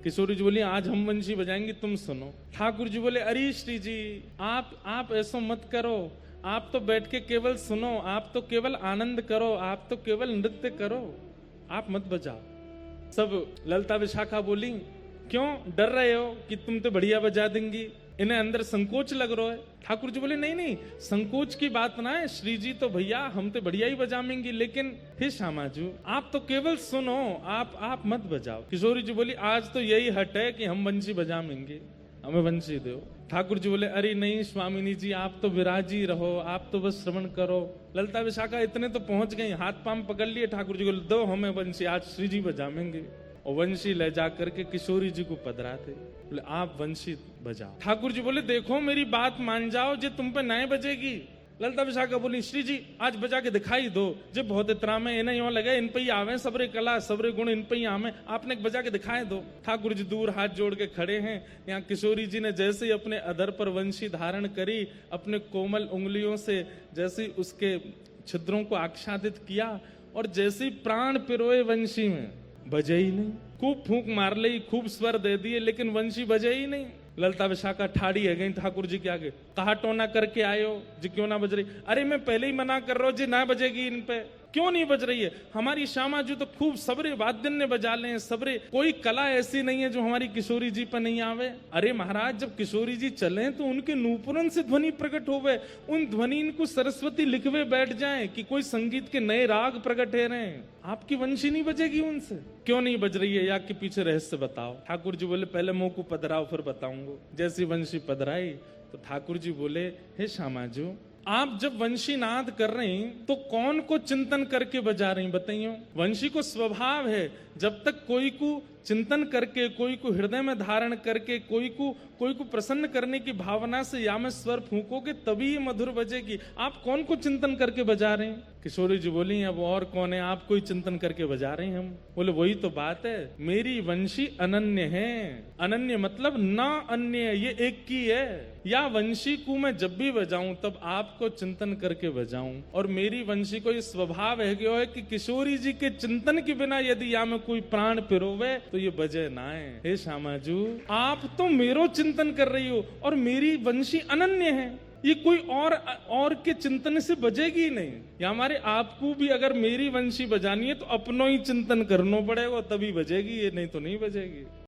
किशोरी जी बोली आज हम वंशी बजाएंगे, तुम सुनो। ठाकुर जी बोले अरे श्री जी आप ऐसा मत करो, आप तो बैठ के केवल सुनो, आप तो केवल आनंद करो, आप तो केवल नृत्य करो, आप मत बजाओ। सब ललता विशाखा बोली क्यों डर रहे हो कि तुम तो बढ़िया बजा देंगी, इन्हें अंदर संकोच लग रहा है। ठाकुर जी बोले नहीं नहीं संकोच की बात ना है श्री जी, तो भैया हम तो बढ़िया ही बजाएंगे, लेकिन हे श्यामाजू आप तो केवल सुनो, आप मत बजाओ। किशोरी जी बोली आज तो यही हट है कि हम वंशी बजाएंगे, हमें वंशी दो। ठाकुर जी बोले अरे नहीं स्वामिनी जी आप तो विराजी रहो, आप तो बस श्रवण करो। ललता विशाखा इतने तो पहुंच गई, हाथ पांव पकड़ लिए। ठाकुर जी बोले दो हमें वंशी, आज श्री जी बजाएंगे। और वंशी ले जा करके किशोरी जी को पधराते, बोले आप वंशी बजाओ। ठाकुर जी बोले देखो मेरी बात मान जाओ, जे तुम पे नए बजेगी। ललता विशाखा बोली श्री जी आज बजा के दिखाई दो, जे बहुत इतरा में इन्हें यूं लगे इन पे ही आवे सबरे कला सबरे गुण इन पे ही आवे, आपने बजा के दिखाए दो। ठाकुर जी दूर हाथ जोड़ के खड़े हैं। यहाँ किशोरी जी ने जैसे ही अपने अधर पर वंशी धारण करी, अपने कोमल उंगलियों से जैसे उसके छिद्रों को आच्छादित किया, और जैसे ही प्राण पिरोए वंशी में, बजे ही नहीं। खूब फूंक मार ली, खूब स्वर दे दिए, लेकिन वंशी बजे ही नहीं। ललता विशाखा ठाड़ी है गई ठाकुर जी के आगे, कहा टोना करके आए हो जी क्यों ना बज रही। अरे मैं पहले ही मना कर रहा हूं जी ना बजेगी, इन पे क्यों नहीं बज रही है। हमारी श्यामा जी तो खूब सबरे वाद्य ने बजा ले, सबरे कोई कला ऐसी नहीं है जो हमारी किशोरी जी पर नहीं आवे। अरे महाराज जब किशोरी जी चले तो उनके नूपुरन से ध्वनि प्रकट होवे, उन ध्वनि को सरस्वती लिखवे बैठ जाए कि कोई संगीत के नए राग प्रकट है रहे। आपकी वंशी नहीं बजेगी उनसे, क्यों नहीं बज रही है, या के पीछे रहस्य बताओ। ठाकुर जी बोले पहले मुंह को पधराओ फिर बताऊंगा। जैसी वंशी पधराई तो ठाकुर जी बोले हे श्यामाजू आप जब वंशी नाद कर रही तो कौन को चिंतन करके बजा रही बताइयो। वंशी को स्वभाव है जब तक कोई को चिंतन करके, कोई को हृदय में धारण करके, कोई को प्रसन्न करने की भावना से या में स्वर फूकोगे तभी ये मधुर बजेगी। आप कौन को चिंतन करके बजा रहे हैं। किशोरी जी बोली अब और कौन है, आप कोई चिंतन करके बजा रहे हैं हम। बोले वही तो बात है, मेरी वंशी अनन्य है। अनन्य मतलब ना अन्य, ये एक की है। या वंशी को मैं जब भी बजाऊं तब आपको चिंतन करके बजाऊं, और मेरी वंशी को ये स्वभाव है कि किशोरी जी के चिंतन के बिना यदि या में कोई प्राण पिरोवे तो ये बजे ना है। हे श्यामाजू आप तो मेरो चिंतन कर रही हो और मेरी वंशी अनन्य है, ये कोई और के चिंतन से बजेगी नहीं। या हमारे आपको भी अगर मेरी वंशी बजानी है तो अपनों ही चिंतन करना पड़ेगा तभी बजेगी, ये नहीं तो नहीं बजेगी।